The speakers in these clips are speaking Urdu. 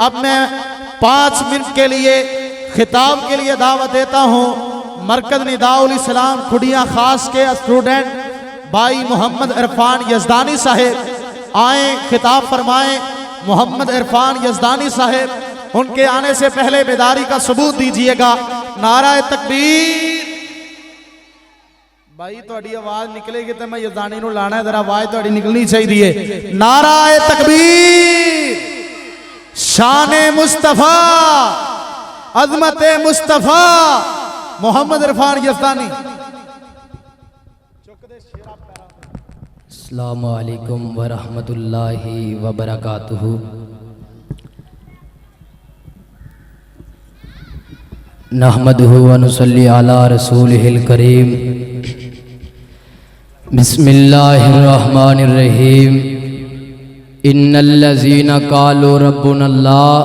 اب میں 5 منٹ کے لیے خطاب کے لیے دعوت دیتا ہوں مرکز نداء الاسلام کھڈیاں خاص کے اسٹوڈنٹ بھائی محمد عرفان یزدانی صاحب آئیں، خطاب فرمائیں۔ محمد عرفان یزدانی صاحب ان کے آنے سے پہلے بیداری کا ثبوت دیجئے گا۔ نعرہ تکبیر۔ بھائی توڑی آواز نکلے گی تو میں یزدانی نو لانا ہے، ذرا آواز توڑی نکلنی چاہیے۔ نعرہ تکبیر۔ شان مصطفیٰ، عظمت مصطفیٰ محمد عرفان یزدانی۔ السلام علیکم ورحمۃ اللہ وبرکاتہ۔ نحمدہ ونصلی علی رسولہ الکریم۔ بسم اللہ الرحمن الرحیم۔ ان الذین قالوا ربنا اللہ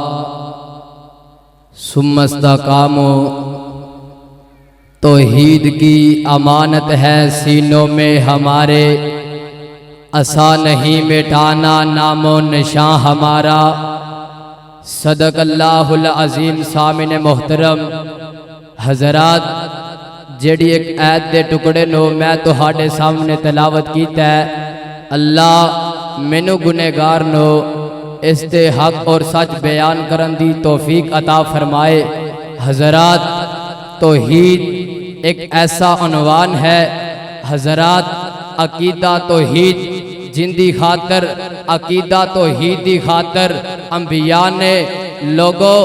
ثم استقاموا، توحید کی امانت ہے سینوں میں ہمارے، عصا نہیں مٹانا نام و نشان ہمارا۔ صدق اللہ العظیم۔ سامعین محترم حضرات، جیڑی ایک آیت دے ٹکڑے نو میں تہاڈے سامنے تلاوت کیتا ہے، اللہ مینوں گنہگار نو اس تے حق اور سچ بیان کرن دی توفیق عطا فرمائے۔ حضرات، توحید ایک ایسا عنوان ہے حضرات، عقیدہ توحید جن دی خاطر، عقیدہ توحید دی خاطر انبیاء نے لوگوں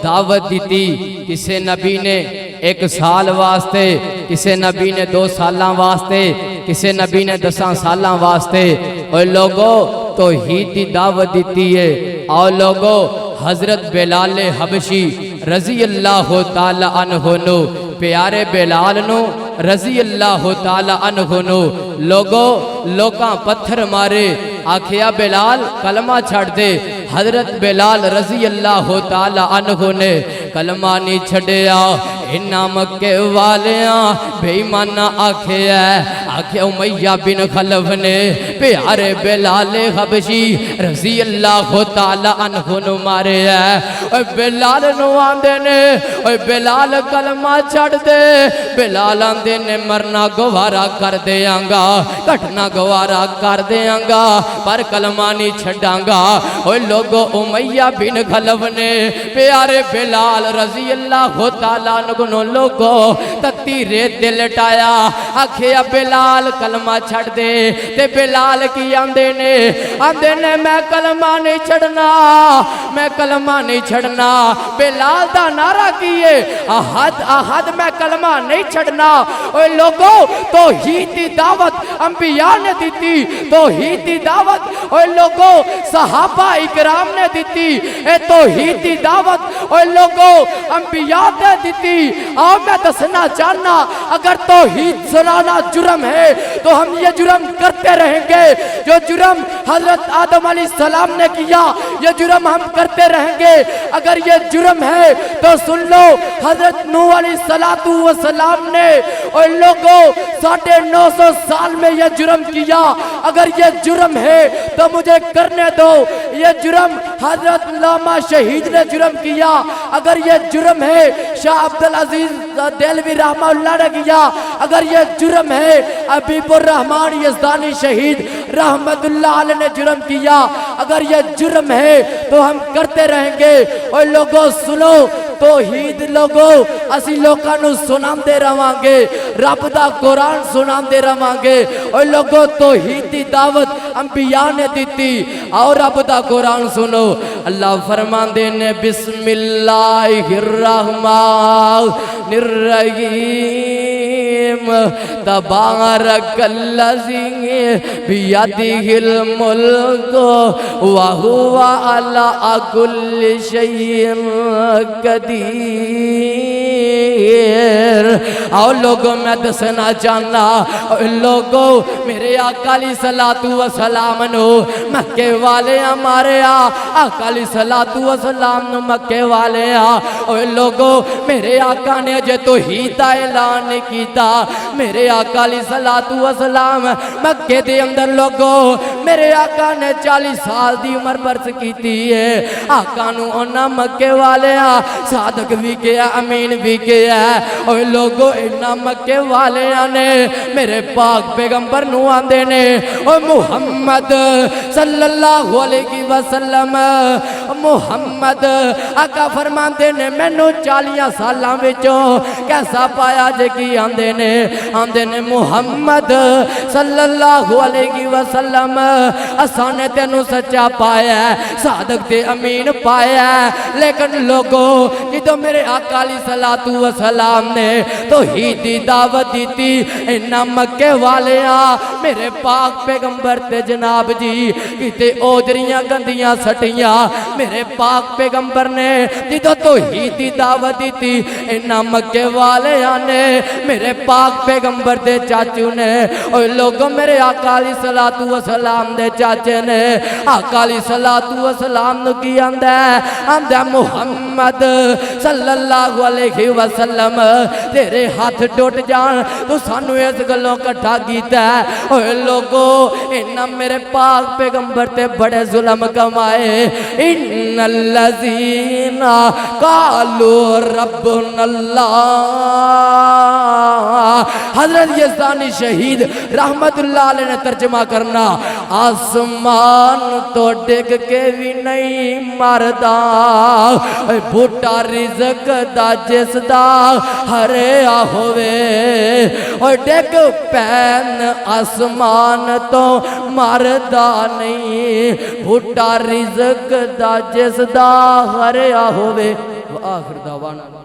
دعوت دیتی۔ کسے نبی نے 1 سال واسطے، کسے نبی نے 2 سالاں واسطے، کسے نبی نے 10 سالاں واسطے، اور لوگوں توحید دی دعوت دیتی ہے۔ اور لوگوں حضرت بلال حبشی رضی اللہ تعالی عنہ نو، پیارے بلال نو رضی اللہ تعالی عنہ نو لوگاں پتھر مارے، آکھیا بلال کلمہ چھڑ دے۔ حضرت بلال رضی اللہ تعالی عنہ نے کلمہ نہیں چھڑیا۔ انہاں مکے والیاں بے ایمانہ آکھیا امیہ بن خلف نے پیارے بلال حبشی رضی اللہ تعالی عنہ نو مارے ہے۔ اور بلال نو آندے نے اور بلال کلمہ چھڑ دے، بلال آندے نے مرنا گوارا کر دیاں گا، کٹنا گوارا کر دیاں گا، پر کلمہ نہیں چھڑاں گا۔ اور لوگوں امیہ بن خلف نے پیارے بلال رضی اللہ تعالی عنہ نو لوگوں تتی ریت دے لٹایا، آکھیا بلال کلمہ چھڑ دے۔ تے بلال کی آندے نے میں کلمہ نہیں چھڑنا، میں کلمہ نہیں چھڑنا۔ بلال دا نعرہ کیے احد احد، میں کلمہ نہیں چھڑنا۔ اور لوگوں توحید دی دعوت انبیاء نے دیتی، توحید دی دعوت اور لوگوں صحابہ اکرام نے دیتی، اے توحید دی دعوت اور لوگوں انبیاء نے دیتی۔ اور میں دسنا چاہنا، اگر توحید سنانا جرم ہے تو ہم یہ جرم کرتے رہیں گے۔ جو جرم حضرت آدم علیہ السلام نے کیا، یہ جرم ہم کرتے رہیں گے۔ اگر یہ جرم ہے تو سن لو، حضرت نوح علیہ السلام نے اور لوگوں 950 سال میں یہ جرم کیا۔ اگر یہ جرم ہے تو مجھے کرنے دو۔ یہ جرم حضرت علامہ شہید نے جرم کیا۔ اگر یہ جرم ہے شاہ عبدالعزیز دہلوی رحمہ اللہ نے کیا۔ اگر یہ جرم ہے حبیب الرحمن یزدانی شہید رحمت اللہ علیہ نے جرم کیا۔ اگر یہ جرم ہے تو ہم کرتے رہیں گے۔ اور لوگوں سنو، توحید لوگوں اسی لوکاں نو سناندے رہاں گے، رب دا قرآن سناندے رہاں گے۔ اور لوگوں توحید دی دعوت انبیاء نے دیتی۔ اور رب دا قرآن سنو، اللہ فرماندے نے بسم اللہ الرحمن الرحیم، تبارک الذی بیدہ الملک وہو علی کل شیء قدیر۔ اور لوگوں میں دسنا چاہنا لوگوں میرے آقا علیہ الصلوۃ والسلام نو مکے والے ہمارے آقا علیہ الصلوۃ والسلام نو مکے والے اور لوگوں میرے آقا نے جو توحید دا اعلان نہیں کیتا میرے آقا علیہ الصلوۃ والسلام مکے دے اندر لوگوں میرے آقا نے 40 سال دی عمر برس کیتی ہے آقا نو انہاں مکے والے صادق بھی کیا امین بھی کیا اور لوگوں انہاں مکے والے نے میرے پاک پیغمبر نو آندے نے او محمد صلی اللہ علیہ وسلم محمد آقا فرماندے نے مینوں 40 سالاں وچوں کیسا پایا جے کی آندے نے محمد صلی اللہ علیہ وسلم اساں نے تینوں سچا پایا ہے صادق تے امین پایا ہے لیکن لوگوں جدوں میرے آقا علیہ الصلوۃ والسلام نے توحید دی دعوت دیتی انہاں مکے والے میرے پاک پیغمبر تے جناب جی کتے اوجریاں گندیاں سٹیاں میرے پاک پیغمبر نے جدوں توحید دی دعوت دیتی انہاں مکے والے نے میرے پاک پیغمبر دے چاچو نے اور لوگوں میرے آقا علیہ الصلوۃ والسلام دے چاچے نے آقا علیہ الصلوۃ والسلام نو کی آندا ہے محمد صلی اللہ علیہ وسلم تیرے ہاتھ ٹوٹ جان تو سانو اس گلوں کٹھا کیتا ہے اوے لوگوں انہاں میرے پاک پیغمبر تے بڑے ظلم کمائے ان الذین قالوا ربنا اللہ حضرت یزدانی شہید رحمت اللہ علیہ نے ترجمہ کرنا آسمان تو ڈگ کے بھی نہیں مردا بھوٹا رزق دا جس دا ہریا ہوئے اور ڈگ پین آسمان تو مردا نہیں بھوٹا رزق دا جس دا ہریا ہوئے وآخر دعوانا